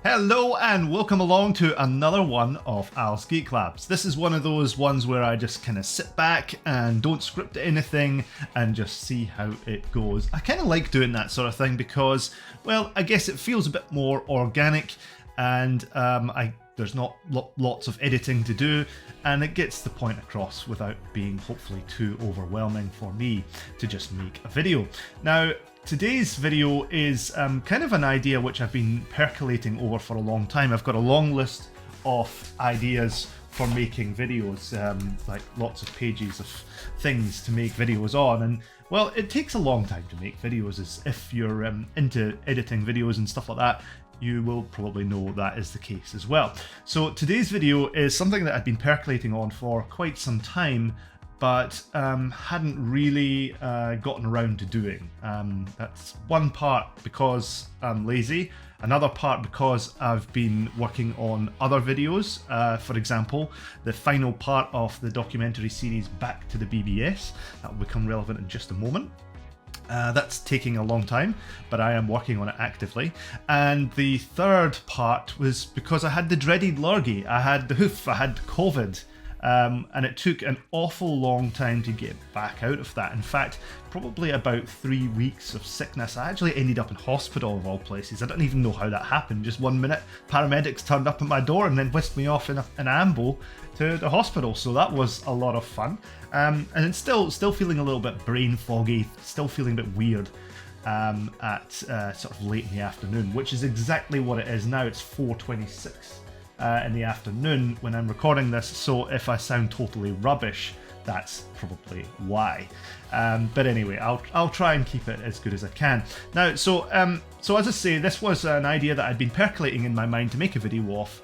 Hello and welcome along to another one of Al's Geek Labs. This is one of those ones where I just kind of sit back and don't script anything and just see how it goes. I kind of like doing that sort of thing because, well, I guess it feels a bit more organic and there's not lots of editing to do, and it gets the point across without being hopefully too overwhelming for me to just make a video. Now, today's video is kind of an idea which I've been percolating over for a long time. I've got a long list of ideas for making videos, like lots of pages of things to make videos on, and well, it takes a long time to make videos. As if you're into editing videos and stuff like that, you will probably know that is the case as well. So today's video is something that I've been percolating on for quite some time, but hadn't really gotten around to doing. That's one part because I'm lazy, another part because I've been working on other videos. For example, the final part of the documentary series Back to the BBS, that will become relevant in just a moment. That's taking a long time, but I am working on it actively. And the third part was because I had the dreaded lurgy, I had the hoof, I had COVID. And it took an awful long time to get back out of that. In fact, probably about 3 weeks of sickness. I actually ended up in hospital of all places. I don't even know how that happened. Just 1 minute, paramedics turned up at my door and then whisked me off in an ambo to the hospital. So that was a lot of fun. And it's still feeling a little bit brain foggy, still feeling a bit weird at sort of late in the afternoon, which is exactly what it is now. It's 4:26. In the afternoon when I'm recording this, so if I sound totally rubbish, that's probably why. But anyway, I'll try and keep it as good as I can. Now, so as I say, this was an idea that I'd been percolating in my mind to make a video of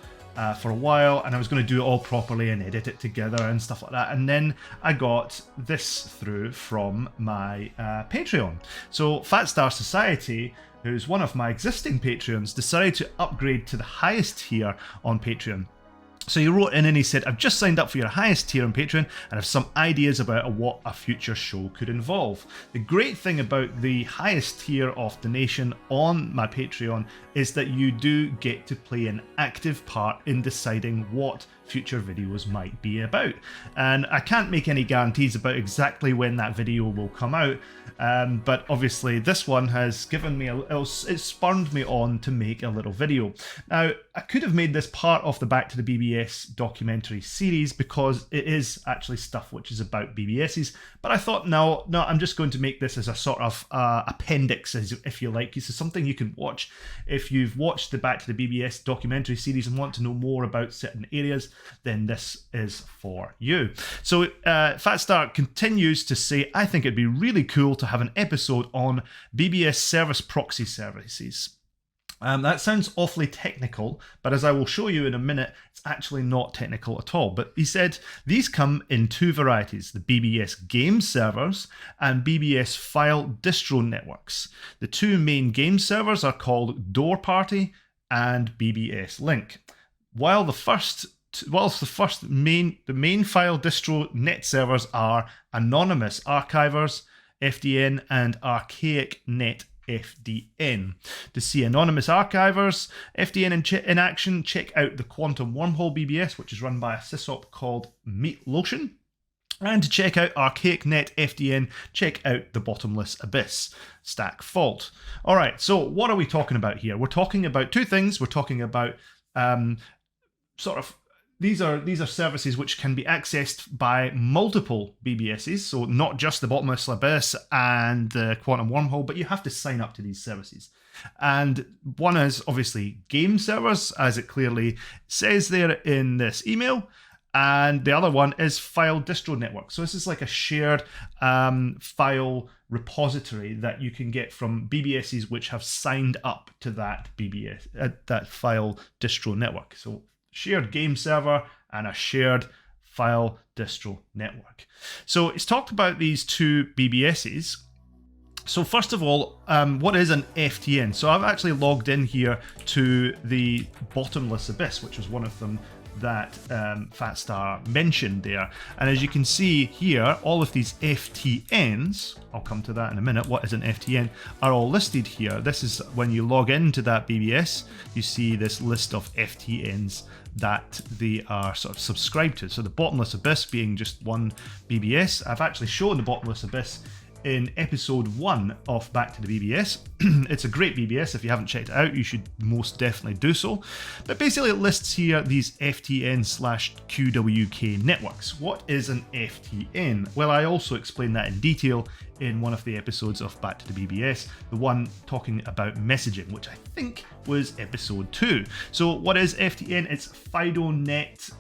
for a while, and I was going to do it all properly and edit it together and stuff like that. And then I got this through from my Patreon. So Fatstar Society, who's one of my existing Patreons, decided to upgrade to the highest tier on Patreon. So he wrote in and he said, I've just signed up for your highest tier on Patreon and have some ideas about what a future show could involve. The great thing about the highest tier of donation on my Patreon is that you do get to play an active part in deciding what future videos might be about. And I can't make any guarantees about exactly when that video will come out, but obviously this one has given me it spurred me on to make a little video. Now, I could have made this part of the Back to the BBS documentary series because it is actually stuff which is about BBSes, but I thought no, I'm just going to make this as a sort of appendix, if you like. This is something you can watch if you've watched the Back to the BBS documentary series and want to know more about certain areas. Then this is for you. So Fatstar continues to say, I think it'd be really cool to have an episode on BBS service proxy services. That sounds awfully technical, but as I will show you in a minute, it's actually not technical at all. But he said these come in two varieties, the BBS Games servers and BBS File Distro Networks. The two main game servers are called DoorParty and BBSLink. Whilst the main file distro net servers are Anonymous Archivers FDN and ArchaicNet FDN. To see Anonymous Archivers FDN in action, check out the Quantum Wormhole BBS, which is run by a sysop called Meat Lotion. And to check out ArchaicNet FDN, check out the Bottomless Abyss Stack Vault. All right, so what are we talking about here? We're talking about two things. We're talking about these are services which can be accessed by multiple BBSes, so not just the Bottomless Abyss and the Quantum Wormhole, but you have to sign up to these services. And one is obviously game servers, as it clearly says there in this email, and the other one is File Distro Network. So this is like a shared file repository that you can get from BBSes which have signed up to that that File Distro Network. So shared game server and a shared file distro network. So it's talked about these two BBSes. So first of all, what is an FTN? So I've actually logged in here to the Bottomless Abyss, which was one of them that Fatstar mentioned there. And as you can see here, all of these FTNs, I'll come to that in a minute, what is an FTN, are all listed here. This is when you log into that BBS, you see this list of FTNs that they are sort of subscribed to. So the Bottomless Abyss being just one BBS. I've actually shown the Bottomless Abyss in episode 1 of Back to the BBS. It's a great BBS. If you haven't checked it out, you should most definitely do so. But basically it lists here these FTN/QWK networks. What is an FTN? Well, I also explained that in detail in one of the episodes of Back to the BBS, the one talking about messaging, which I think was episode 2. So what is FTN? It's FidoNet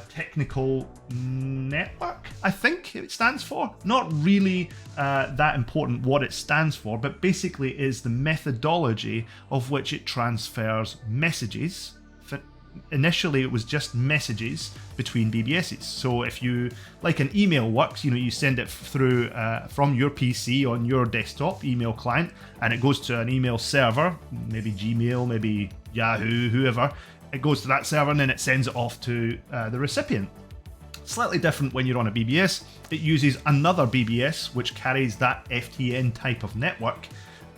technical network, I think it stands for. Not really that important what it stands for, but basically is the methodology of which it transfers messages. Initially it was just messages between BBSes. So if you, like an email works, you know, you send it through from your PC on your desktop email client, and it goes to an email server, maybe Gmail, maybe Yahoo, whoever. It goes to that server and then it sends it off to the recipient. Slightly different when you're on a BBS. It uses another BBS which carries that FTN type of network,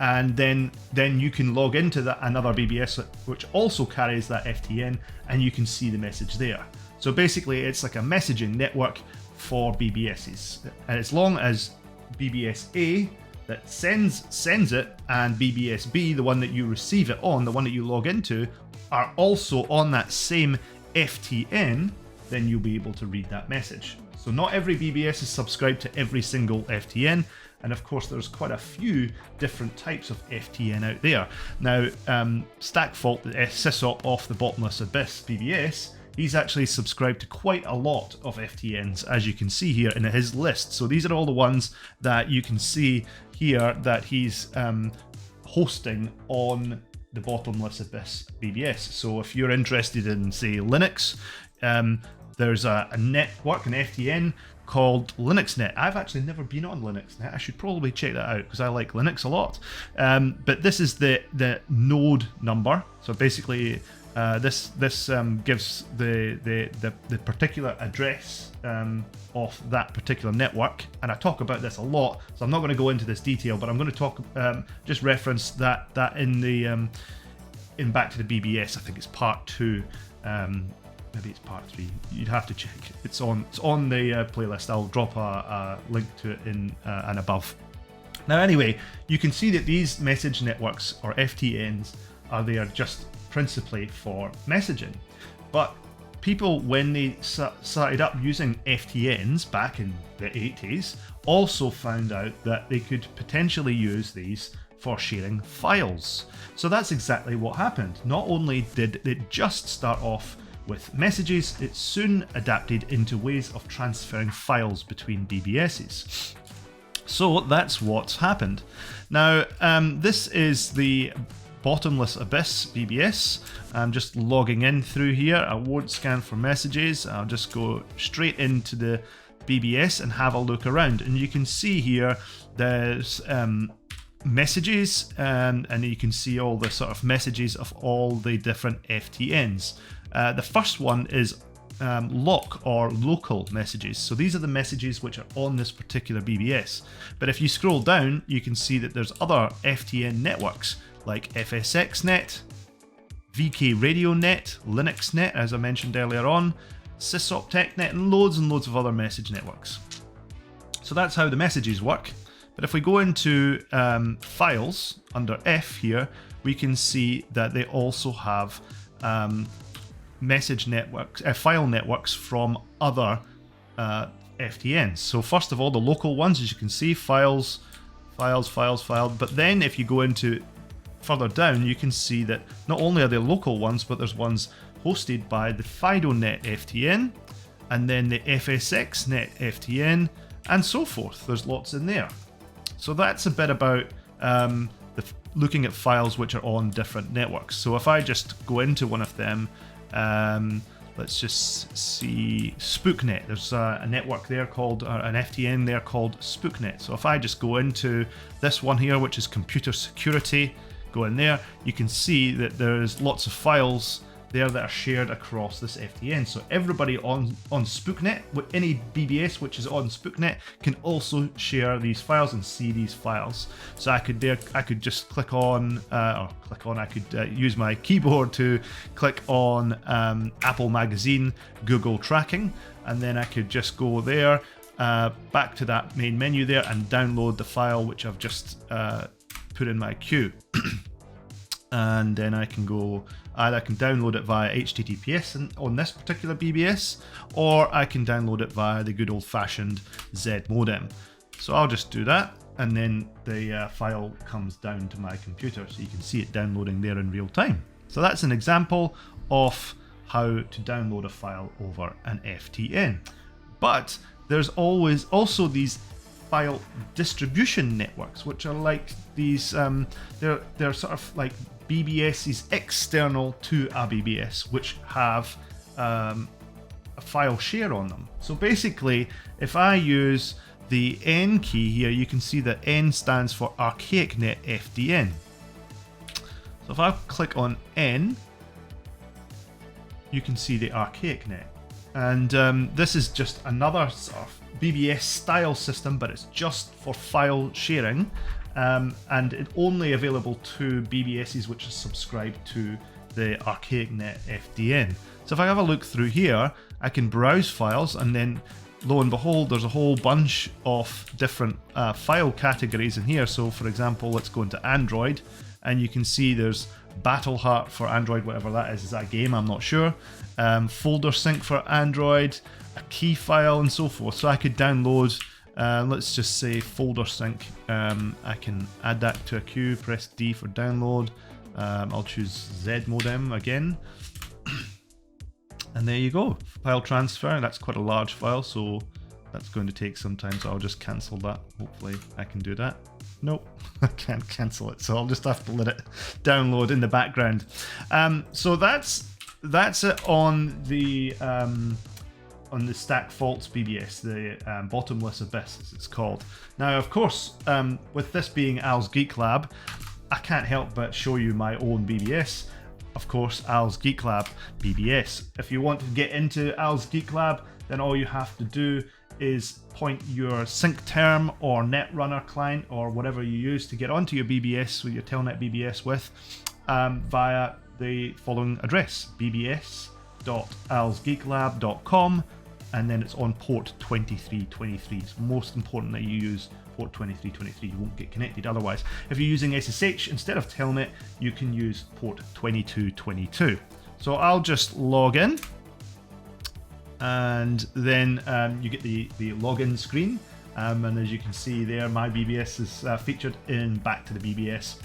and then you can log into another BBS which also carries that FTN, and you can see the message there. So basically it's like a messaging network for BBSes. And as long as BBSA that sends it and BBSB, the one that you receive it on, the one that you log into, are also on that same FTN, then you'll be able to read that message. So not every BBS is subscribed to every single FTN, and of course there's quite a few different types of FTN out there. Now, Stackfault, the sysop off the Bottomless Abyss BBS, he's actually subscribed to quite a lot of FTNs, as you can see here in his list. So these are all the ones that you can see here that he's hosting on the Bottomless Abyss BBS. So if you're interested in, say, Linux, there's a network, an FTN called LinuxNet. I've actually never been on LinuxNet. I should probably check that out because I like Linux a lot. But this is the node number. So basically, this gives the particular address of that particular network, and I talk about this a lot, so I'm not going to go into this detail, but I'm going to talk just reference that in the in Back to the BBS. I think it's part 2. Maybe it's part 3. You'd have to check. It's on the playlist. I'll drop a link to it in and above. Now, anyway, you can see that these message networks, or FTNs, are there just principally for messaging. But people, when they started up using FTNs back in the 80s, also found out that they could potentially use these for sharing files. So that's exactly what happened. Not only did it just start off with messages, it soon adapted into ways of transferring files between BBSes. So that's what's happened. Now, this is the Bottomless Abyss BBS. I'm just logging in through here. I won't scan for messages. I'll just go straight into the BBS and have a look around. And you can see here there's messages, and you can see all the sort of messages of all the different FTNs. The first one is lock or local messages. So these are the messages which are on this particular BBS. But if you scroll down, you can see that there's other FTN networks like FSXNet, VKRadioNet, LinuxNet, as I mentioned earlier on, SysOpTechNet, and loads of other message networks. So that's how the messages work. But if we go into files under F here, we can see that they also have message networks, file networks from other FTNs. So first of all, the local ones, as you can see, files. But then if you go into further down, you can see that not only are there local ones, but there's ones hosted by the FidoNet FTN, and then the FSXNet FTN, and so forth. There's lots in there. So that's a bit about looking at files which are on different networks. So if I just go into one of them, let's just see SpookNet. There's a network there called, an FTN there called SpookNet. So if I just go into this one here, which is computer security, go in there, you can see that there's lots of files there that are shared across this FTN. So everybody on SpookNet, with any BBS which is on SpookNet, can also share these files and see these files. So I could just click on, I could use my keyboard to click on Apple Magazine, Google Tracking, and then I could just go there, back to that main menu there, and download the file which I've just put in my queue. And then I can go, I can download it via HTTPS on this particular BBS, or I can download it via the good old-fashioned Z modem. So I'll just do that, and then the file comes down to my computer, so you can see it downloading there in real time. So that's an example of how to download a file over an FTN. But there's always also these file distribution networks, which are like these, they're sort of like BBSes external to a BBS, which have a file share on them. So basically, if I use the N key here, you can see that N stands for ArchaicNet FDN. So if I click on N, you can see the ArchaicNet. And this is just another sort of BBS style system, but it's just for file sharing. And it's only available to BBSes which are subscribed to the ArchaicNet FDN. So if I have a look through here, I can browse files, and then lo and behold, there's a whole bunch of different file categories in here. So for example, let's go into Android, and you can see there's Battle Heart for Android, whatever that is that a game? I'm not sure. Folder sync for Android, a key file, and so forth. So I could download, let's just say folder sync. I can add that to a queue, press D for download. I'll choose Z modem again. And there you go, file transfer. That's quite a large file, so that's going to take some time, so I'll just cancel that. Hopefully I can do that. Nope, I can't cancel it, so I'll just have to let it download in the background. So that's it on the Stack Vaults BBS, the Bottomless Abyss as it's called. Now, of course, with this being Al's Geek Lab, I can't help but show you my own BBS. Of course, Al's Geek Lab BBS. If you want to get into Al's Geek Lab, then all you have to do is point your sync term or netrunner client or whatever you use to get onto your BBS with your Telnet BBS with via the following address: bbs.alsgeeklab.com, and then it's on port 2323. It's most important that you use port 2323. You won't get connected otherwise. If you're using SSH instead of Telnet, you can use port 2222. So I'll just log in, and then you get the login screen, and as you can see there, my BBS is featured in Back to the BBS,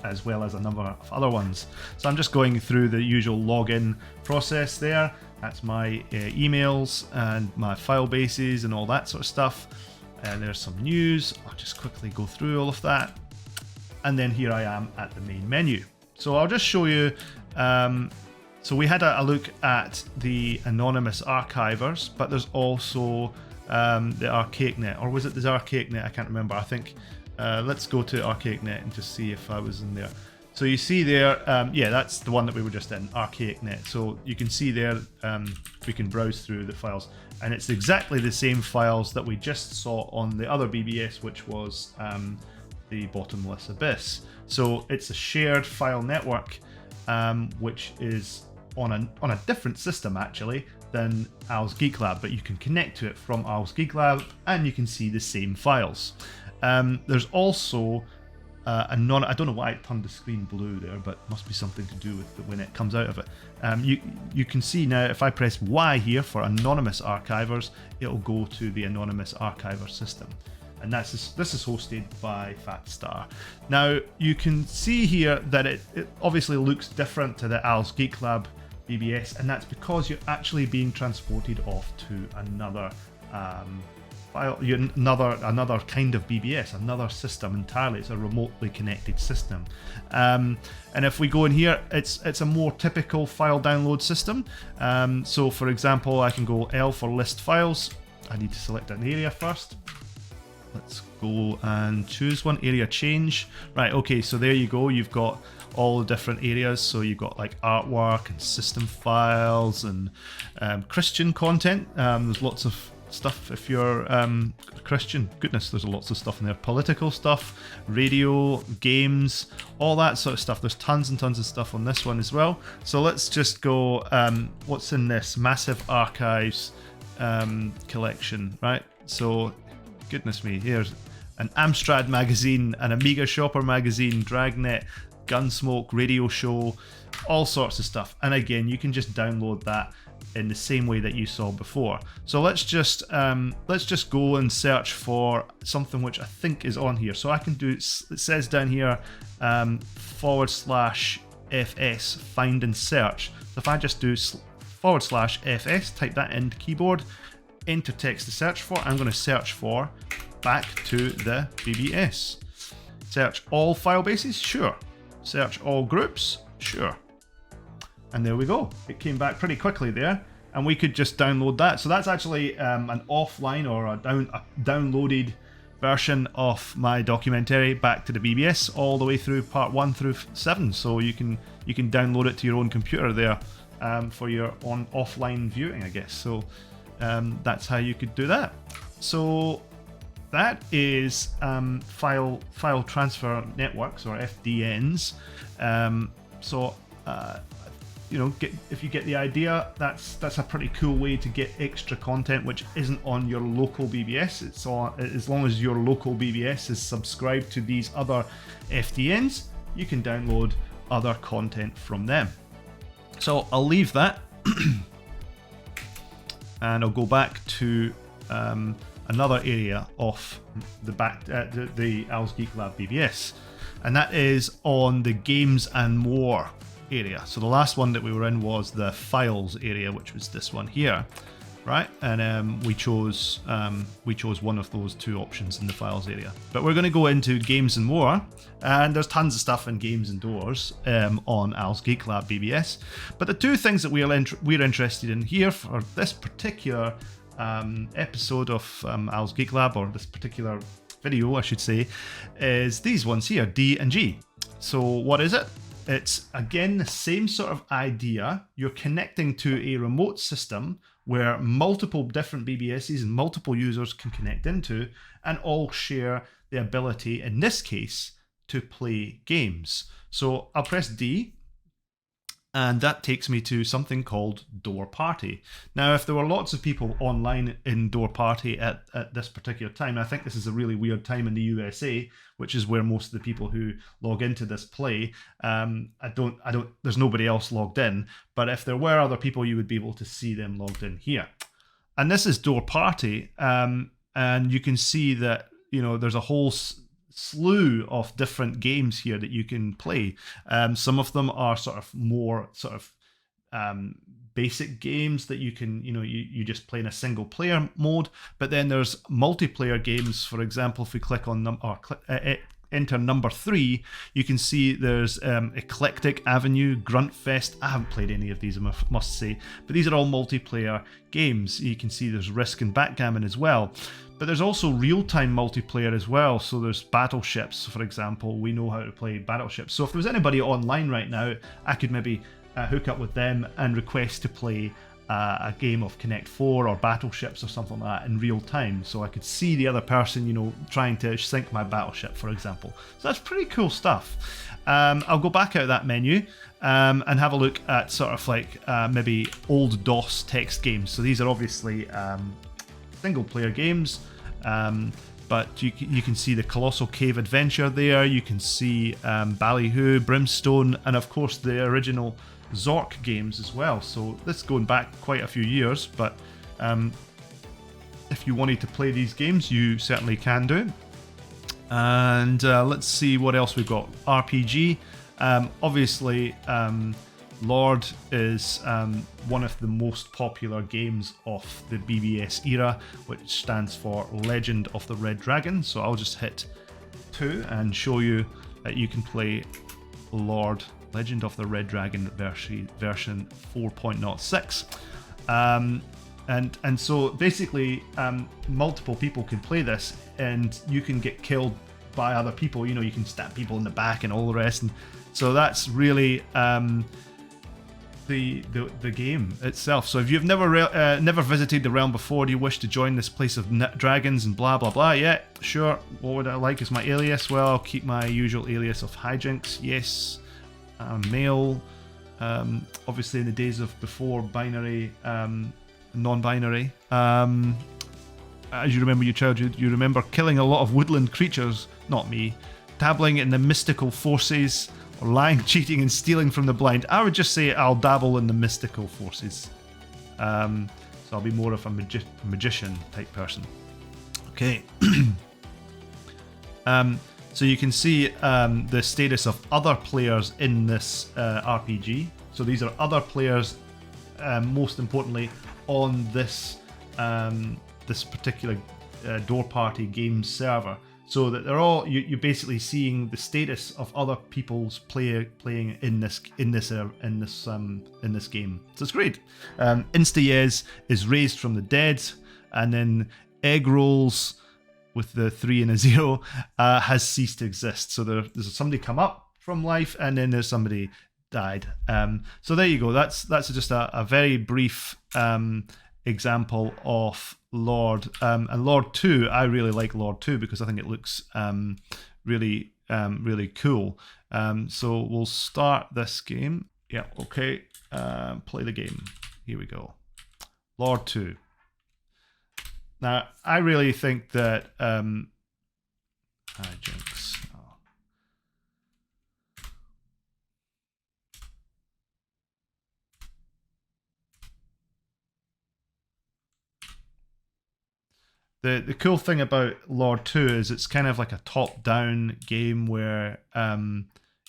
as well as a number of other ones. So I'm just going through the usual login process there. That's my emails and my file bases and all that sort of stuff. And there's some news. I'll just quickly go through all of that. And then here I am at the main menu. So I'll just show you. So we had a look at the anonymous archivers, but there's also the ArchaicNet, or was it the ArchaicNet? I can't remember. I think let's go to ArchaicNet and just see if I was in there. So you see there, yeah, that's the one that we were just in, ArchaicNet. So you can see there, we can browse through the files, and it's exactly the same files that we just saw on the other BBS, which was the Bottomless Abyss. So it's a shared file network, which is on a different system actually than Al's Geek Lab, but you can connect to it from Al's Geek Lab, and you can see the same files. There's also I don't know why it turned the screen blue there, but it must be something to do with when it comes out of it. You can see now, if I press Y here for anonymous archivers, it'll go to the anonymous archiver system, and this is hosted by Fatstar. Now you can see here that it obviously looks different to the Al's Geek Lab BBS, and that's because you're actually being transported off to another file, another kind of BBS, another system entirely. It's a remotely connected system. And if we go in here, it's a more typical file download system. So for example, I can go L for list files. I need to select an area first. let's go and choose one. Area change. Right, okay, so there you go. You've got all the different areas. So you've got like artwork and system files and Christian content. There's lots of stuff if you're Christian. Goodness, there's lots of stuff in there. Political stuff, radio, games, all that sort of stuff. There's tons and tons of stuff on this one as well. So let's just go, what's in this? Massive archives collection, right? So, goodness me, here's an Amstrad magazine, an Amiga Shopper magazine, Dragnet, Gunsmoke, radio show, all sorts of stuff. And again, you can just download that in the same way that you saw before. So let's just go and search for something which I think is on here. So I can do, it says down here /fs find and search. So if I just do /fs, type that into keyboard, enter text to search for, I'm going to search for back to the BBS. Search all file bases, sure. Search all groups, sure. And there we go. It came back pretty quickly there, and we could just download that. So that's actually an offline or a downloaded version of my documentary Back to the BBS, all the way through part 1 through 7. So you can download it to your own computer there for your offline viewing, I guess. So that's how you could do that. So that is file transfer networks, or FDNs. You know, if you get the idea, that's a pretty cool way to get extra content which isn't on your local BBS. It's on, as long as your local BBS is subscribed to these other FDNs, you can download other content from them. So I'll leave that, and I'll go back to another area of the Al's Geek Lab BBS, and that is on the games and more area. So the last one that we were in was the files area, which was this one here, right? And we chose one of those two options in the files area. But we're going to go into games and more, and there's tons of stuff in games and doors on Al's Geek Lab BBS. But the two things that we're interested in here for this particular episode of Al's Geek Lab, or this particular video, I should say, is these ones here, D and G. So what is it? It's again the same sort of idea. You're connecting to a remote system where multiple different BBSes and multiple users can connect into, and all share the ability, in this case, to play games. So I'll press D, and that takes me to something called DoorParty. Now, if there were lots of people online in DoorParty at this particular time, I think this is a really weird time in the USA, which is where most of the people who log into this play. There's nobody else logged in, but if there were other people, you would be able to see them logged in here. And this is DoorParty, and you can see that, you know, there's a whole slew of different games here that you can play. Some of them are more basic games that you can, you just play in a single player mode. But then there's multiplayer games. For example, if we click on enter number 3, you can see there's Eclectic Avenue, Gruntfest. I haven't played any of these, I must say, but these are all multiplayer games. You can see there's Risk and Backgammon as well. But there's also real-time multiplayer as well. So there's Battleships, for example. We know how to play Battleships. So if there's anybody online right now, I could maybe hook up with them and request to play a game of Connect 4 or Battleships or something like that in real time. So I could see the other person, trying to sync my Battleship, for example. So that's pretty cool stuff. I'll go back out of that menu and have a look at sort of like maybe old DOS text games. So these are obviously single player games, but you can see the Colossal Cave Adventure there. You can see Ballyhoo, Brimstone, and of course the original Zork games as well. So this is going back quite a few years, but if you wanted to play these games, you certainly can do. And let's see what else we've got. RPG, obviously Lord is one of the most popular games of the BBS era, which stands for Legend of the Red Dragon. So I'll just hit 2 and show you that you can play Lord Legend of the Red Dragon version 4.06. And so basically, multiple people can play this, and you can get killed by other people. You know, you can stab people in the back and all the rest. And so that's really the game itself. So if you've never visited the realm before, do you wish to join this place of dragons and blah blah blah? Yeah, sure. What would I like as my alias? Well, I'll keep my usual alias of hijinks. Yes, male. Obviously, in the days of before binary, non-binary. As you remember your childhood, you remember killing a lot of woodland creatures. Not me. Dabbling in the mystical forces, or lying, cheating, and stealing from the blind. I would just say I'll dabble in the mystical forces. So I'll be more of a magician type person. Okay. So you can see the status of other players in this RPG. So these are other players, most importantly, on this this particular DoorParty game server. So that they're all you're basically seeing the status of other people's playing in this game. So it's great. Instayez is raised from the dead, and then egg rolls with the 3 and a 0 has ceased to exist. So there's somebody come up from life, and then there's somebody died. So there you go. That's just a very brief example of Lord. And Lord 2, I really like Lord 2 because I think it looks really cool. So we'll start this game. Yeah, okay. Play the game. Here we go. Lord 2. Now, I really think that hijinks. Oh. The cool thing about Lord 2 is it's kind of like a top-down game where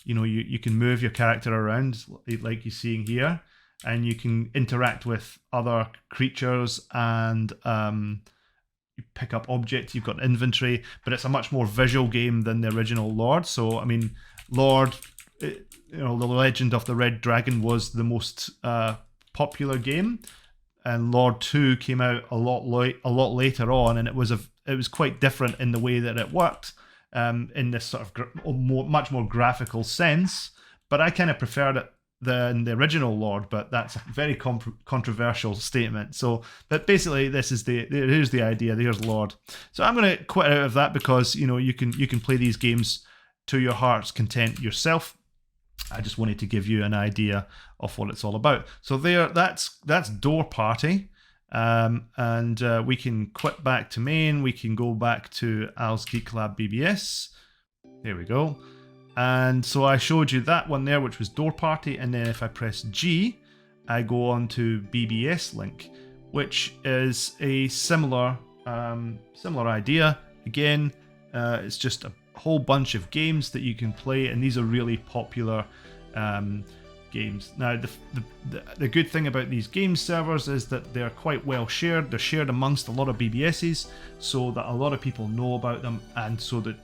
you know you can move your character around like you're seeing here, and you can interact with other creatures and you pick up objects. You've got inventory, but it's a much more visual game than the original Lord. So I mean, Lord, you know, the Legend of the Red Dragon was the most popular game, and Lord 2 came out a lot later on, and it was quite different in the way that it worked, in this sort of much more graphical sense. But I kind of preferred it than the original Lord, but that's a very controversial statement. So, but basically, here's the idea. Here's Lord. So I'm going to quit out of that because you know you can play these games to your heart's content yourself. I just wanted to give you an idea of what it's all about. So that's DoorParty, and we can quit back to main. We can go back to Al's Geek Lab BBS. There we go. And so I showed you that one there, which was DoorParty, and then if I press G, I go on to BBSLink, which is a similar idea. Again, it's just a whole bunch of games that you can play, and these are really popular games. Now, the good thing about these game servers is that they're quite well shared. They're shared amongst a lot of BBSes, so that a lot of people know about them, and so that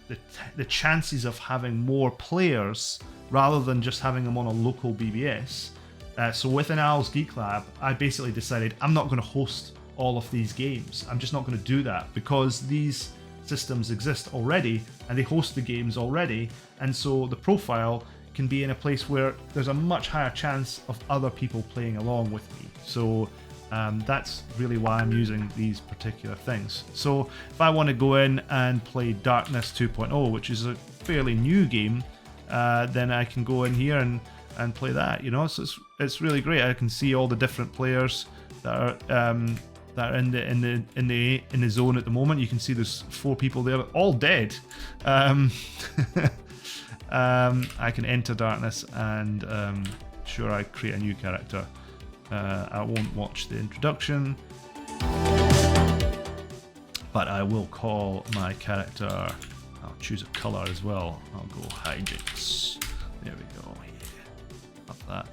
the chances of having more players rather than just having them on a local BBS. So within Al's Geek Lab, I basically decided I'm not going to host all of these games. I'm just not going to do that because these systems exist already and they host the games already, and so the profile can be in a place where there's a much higher chance of other people playing along with me. So that's really why I'm using these particular things. So if I want to go in and play Darkness 2.0, which is a fairly new game, then I can go in here and play that, you know. So it's really great. I can see all the different players that are in the zone at the moment. You can see there's 4 people there, all dead. I can enter Darkness and sure, I create a new character. I won't watch the introduction, but I will call my character. I'll choose a color as well. I'll go hijinks. There we go. Yeah. Up that.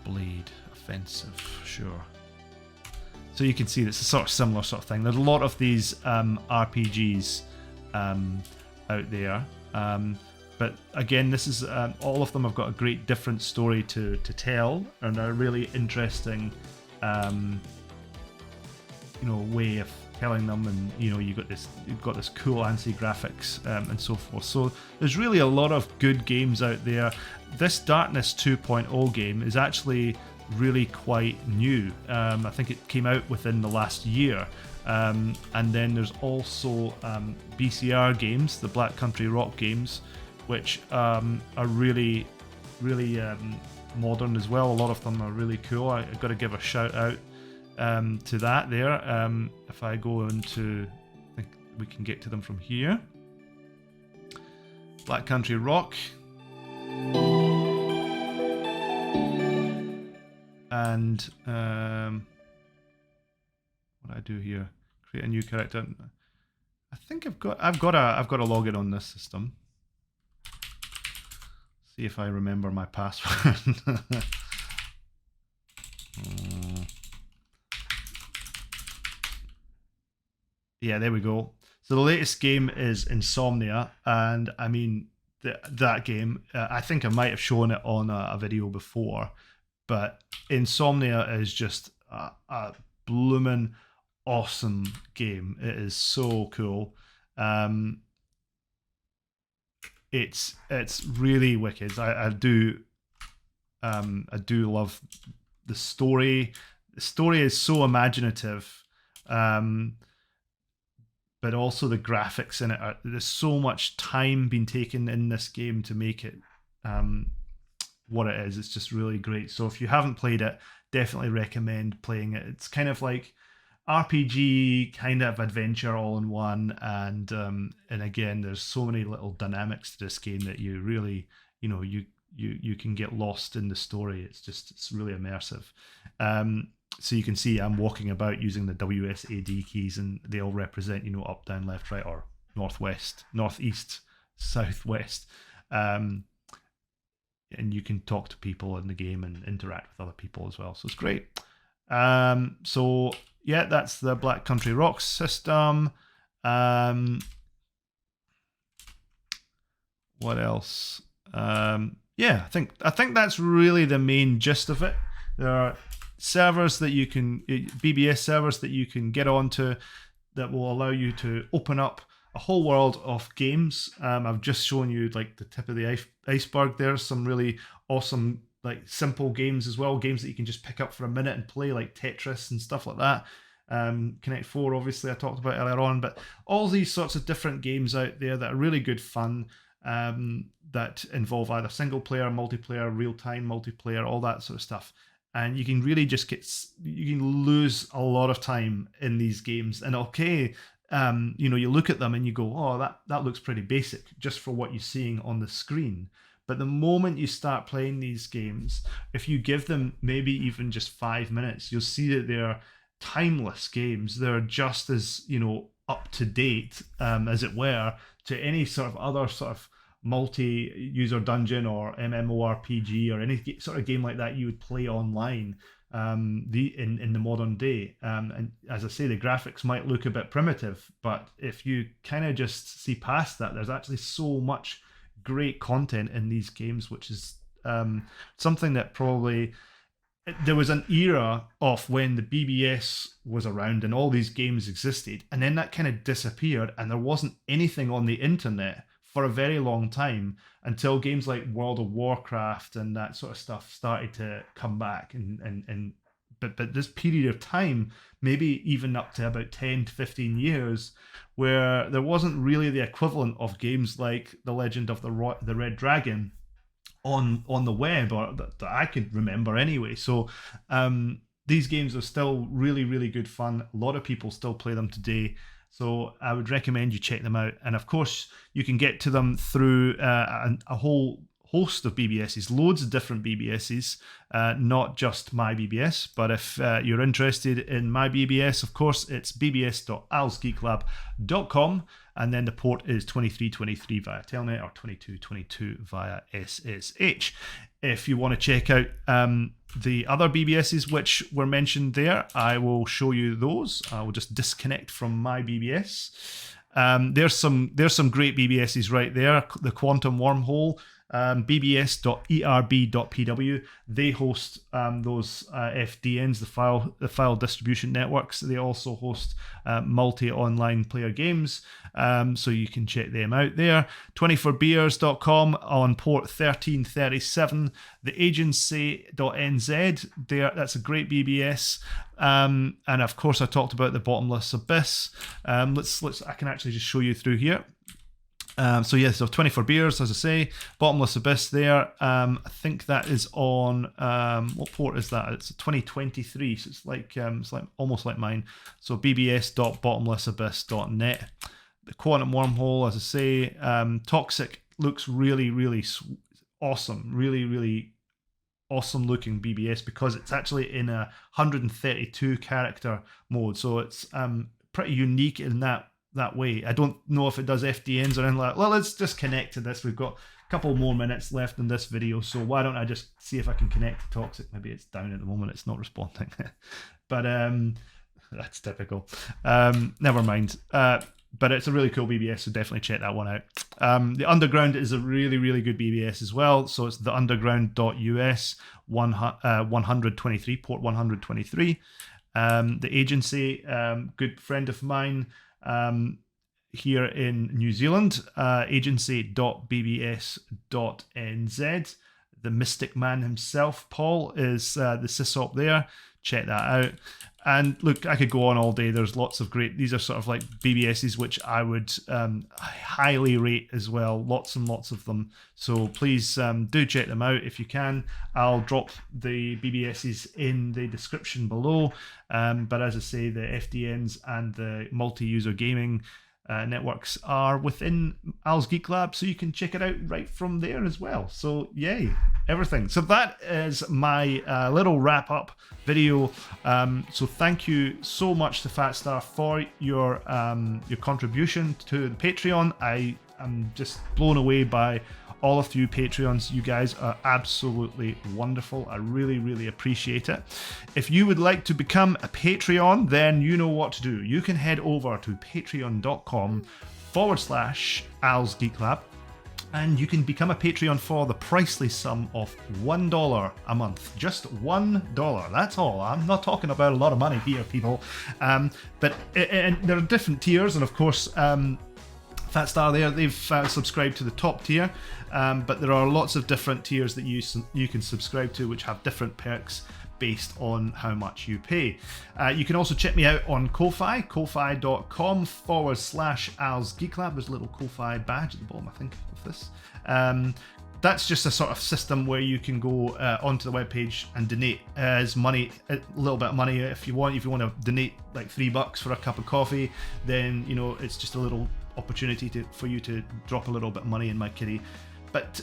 Bleed. Offensive. Sure. So you can see it's a sort of similar sort of thing. There's a lot of these RPGs out there, but again, this is all of them have got a great different story to tell, and are really interesting way of telling them, and you've got this cool ANSI graphics and so forth. So there's really a lot of good games out there. This Darkness 2.0 game is actually really quite new. I think it came out within the last year. And then there's also BCR Games, the Black Country Rock games, which are really modern as well. A lot of them are really cool. I've got to give a shout out to that there. If I go into, I think we can get to them from here. Black Country Rock. And what do I do here? Create a new character. I think I've got to log in on this system. See if I remember my password. Yeah, there we go. So the latest game is Insomnia, and I mean that game. I think I might have shown it on a video before, but Insomnia is just a bloomin' awesome game. It is so cool. It's really wicked. I do love the story. The story is so imaginative. But also the graphics in it. There's so much time being taken in this game to make it what it is. It's just really great. So if you haven't played it, definitely recommend playing it. It's kind of like RPG kind of adventure all in one, and again, there's so many little dynamics to this game that you really, you can get lost in the story. It's really immersive. So you can see I'm walking about using the WSAD keys, and they all represent, up, down, left, right, or northwest, northeast, southwest. And you can talk to people in the game and interact with other people as well. So it's great. So yeah, that's the Black Country Rock system. What else? Yeah, I think that's really the main gist of it. There are servers that you can, BBS servers that you can get onto that will allow you to open up a whole world of games. I've just shown you like the tip of the iceberg. There's some really awesome, like simple games as well, games that you can just pick up for a minute and play, like Tetris and stuff like that. Connect 4, obviously, I talked about earlier on, but all these sorts of different games out there that are really good fun, that involve either single player, multiplayer, real-time multiplayer, all that sort of stuff. And you can really just you can lose a lot of time in these games. And okay, you look at them and you go, oh, that looks pretty basic just for what you're seeing on the screen. But the moment you start playing these games, if you give them maybe even just 5 minutes, you'll see that they're timeless games. They're just as, up to date, as it were, to any sort of other sort of multi-user dungeon or MMORPG or any sort of game like that you would play online in the modern day. And as I say, the graphics might look a bit primitive, but if you kind of just see past that, there's actually so much great content in these games, which is something that probably... There was an era of when the BBS was around and all these games existed, and then that kind of disappeared and there wasn't anything on the internet for a very long time until games like World of Warcraft and that sort of stuff started to come back. But this period of time, maybe even up to about 10 to 15 years, where there wasn't really the equivalent of games like The Legend of the Red Dragon on the web, or that I could remember anyway. So these games are still really, really good fun. A lot of people still play them today. So I would recommend you check them out. And of course, you can get to them through a whole host of BBSes, loads of different BBSes, not just my BBS. But if you're interested in my BBS, of course, it's bbs.alsgeeklab.com. And then the port is 2323 via Telnet or 2222 via SSH. If you want to check out the other BBSs which were mentioned there, I will show you those. I will just disconnect from my BBS. There's some great BBSs right there. The Quantum Wormhole bbs.erb.pw. They host those FDNs, the file distribution networks. They also host multi-online player games, so you can check them out there. 24beers.com on port 1337. The agency.nz, that's a great BBS. And of course, I talked about the Bottomless Abyss. I can actually just show you through here. So 24 beers, as I say, Bottomless Abyss there. I think that is on what port is that? It's 2023, so it's like almost like mine. So bbs.bottomlessabyss.net. The Quantum Wormhole, as I say, Toxic looks really awesome, really awesome looking BBS because it's actually in a 132 character mode, so it's pretty unique in that way. I don't know if it does FDNs or anything like that. Well, let's just connect to this. We've got a couple more minutes left in this video, so why don't I just see if I can connect to Toxic. Maybe it's down at the moment, it's not responding. But that's typical. Never mind. But it's a really cool BBS, so definitely check that one out. The Underground is a really good BBS as well. So it's the underground.us 123, port 123. The Agency, good friend of mine here in New Zealand, agency.bbs.nz. The Mystic Man himself, Paul, is the sysop there. Check that out. And look, I could go on all day. There's lots of great, these are sort of like BBSs which I would highly rate as well. Lots and lots of them. So please do check them out if you can. I'll drop the BBSs in the description below. But as I say, the FDNs and the multi-user gaming networks are within Al's Geek Lab, so you can check it out right from there as well. So yay, everything. So that is my little wrap up video. So thank you so much to Fatstar for your contribution to the Patreon. I am just blown away by all of you Patreons. You guys are absolutely wonderful. I really appreciate it. If you would like to become a Patreon, then you know what to do. You can head over to patreon.com/Al's Geek Lab, and you can become a Patreon for the pricely sum of $1 a month. Just $1. That's all. I'm not talking about a lot of money here, people. But there are different tiers, and of course, Fatstar there, they've subscribed to the top tier, but there are lots of different tiers that you can subscribe to, which have different perks based on how much you pay. You can also check me out on Ko-Fi, ko-fi.com/Al's Geek Lab. There's a little Ko-Fi badge at the bottom, I think, of this. That's just a sort of system where you can go onto the webpage and donate as money, a little bit of money if you want. If you want to donate like $3 for a cup of coffee, then you know it's just a little opportunity for you to drop a little bit of money in my kitty. But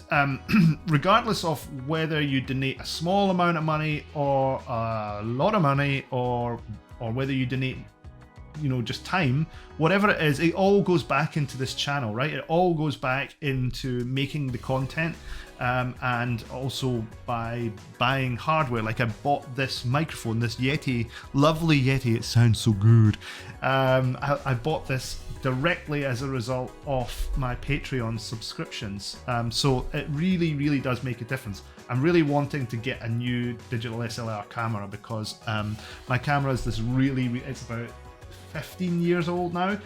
regardless of whether you donate a small amount of money or a lot of money, or whether you donate, you know, just time, whatever it is, it all goes back into this channel, right? It all goes back into making the content, and also by buying hardware. Like I bought this microphone, this Yeti, lovely Yeti, it sounds so good. I bought this directly as a result of my Patreon subscriptions. So it really does make a difference. I'm really wanting to get a new digital SLR camera because my camera is this it's about 15 years old now.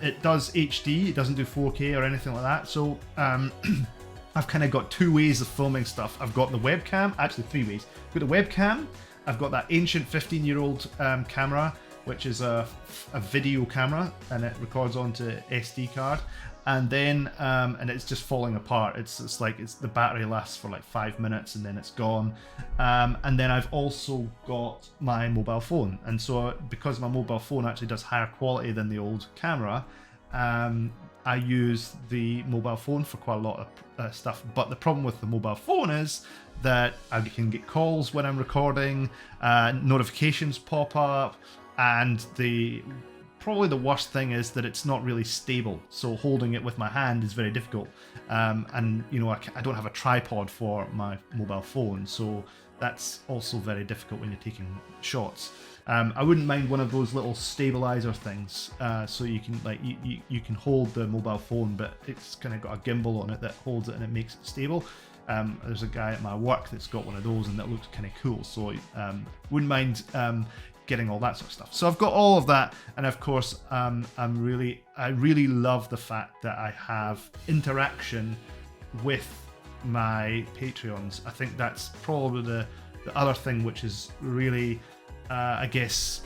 It does HD, it doesn't do 4K or anything like that. So I've kind of got two ways of filming stuff. I've got the webcam, actually three ways. I've got the webcam, I've got that ancient 15-year-old camera, which is a video camera, and it records onto SD card, and then and it's just falling apart. It's like the battery lasts for like 5 minutes and then it's gone. And then I've also got my mobile phone, and so because my mobile phone actually does higher quality than the old camera, I use the mobile phone for quite a lot of stuff. But the problem with the mobile phone is that I can get calls when I'm recording, notifications pop up, and probably the worst thing is that it's not really stable. So holding it with my hand is very difficult. And you know, I don't have a tripod for my mobile phone, so that's also very difficult when you're taking shots. I wouldn't mind one of those little stabilizer things, so you can like you can hold the mobile phone, but it's kind of got a gimbal on it that holds it and it makes it stable. There's a guy at my work that's got one of those, and that looks kind of cool. So wouldn't mind getting all that sort of stuff. So I've got all of that, and of course, I really love the fact that I have interaction with my Patreons. I think that's probably the other thing which is really, I guess,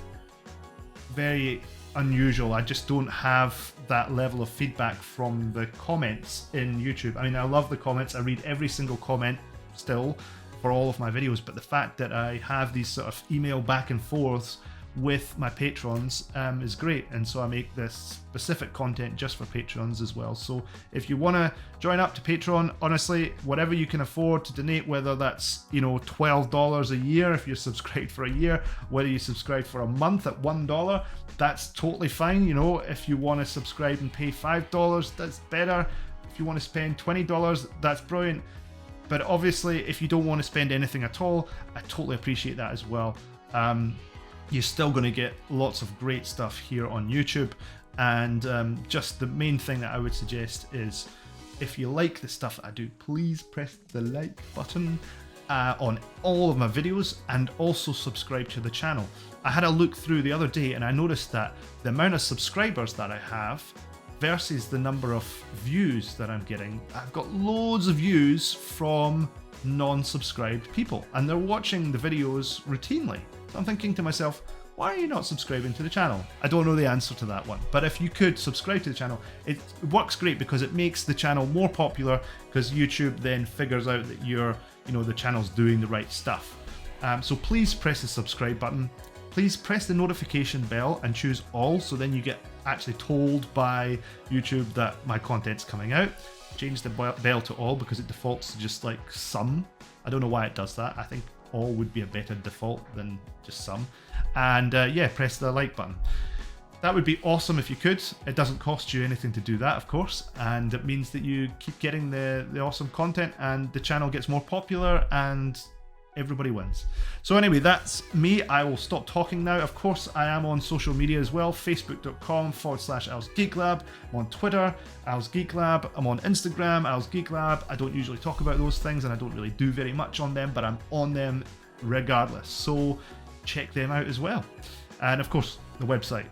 very unusual. I just don't have that level of feedback from the comments in YouTube. I mean, I love the comments. I read every single comment still for all of my videos, but the fact that I have these sort of email back and forths with my patrons is great, and so I make this specific content just for patrons as well. So if you want to join up to Patreon, honestly, whatever you can afford to donate, whether that's, you know, $12 a year if you're subscribed for a year, whether you subscribe for a month at $1, that's totally fine. You know, if you want to subscribe and pay $5, that's better. If you want to spend $20, that's brilliant. But obviously, if you don't want to spend anything at all, I totally appreciate that as well. You're still going to get lots of great stuff here on YouTube, and just the main thing that I would suggest is, if you like the stuff that I do, please press the like button on all of my videos, and also subscribe to the channel. I had a look through the other day and I noticed that the amount of subscribers that I have versus the number of views that I'm getting, I've got loads of views from non-subscribed people, and they're watching the videos routinely. So I'm thinking to myself, why are you not subscribing to the channel? I don't know the answer to that one, but if you could subscribe to the channel, it works great because it makes the channel more popular, because YouTube then figures out that the channel's doing the right stuff. So please press the subscribe button. Please press the notification bell and choose all, so then you get actually told by YouTube that my content's coming out. Change the bell to all because it defaults to just like some. I don't know why it does that. I think all would be a better default than just some. And yeah, press the like button. That would be awesome if you could. It doesn't cost you anything to do that, of course, and it means that you keep getting the awesome content, and the channel gets more popular, and everybody wins. So anyway, that's me. I will stop talking now. Of course, I am on social media as well. Facebook.com/AlsGeekLab. I'm on Twitter, AlsGeekLab. I'm on Instagram, AlsGeekLab. I don't usually talk about those things, and I don't really do very much on them, but I'm on them regardless. So check them out as well. And of course, the website,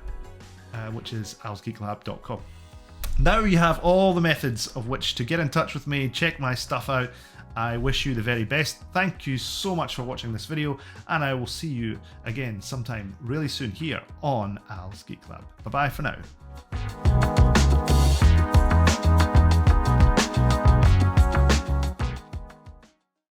which is alsgeeklab.com. Now you have all the methods of which to get in touch with me, check my stuff out. I wish you the very best. Thank you so much for watching this video, and I will see you again sometime really soon here on Al's Geek Lab. Bye bye for now.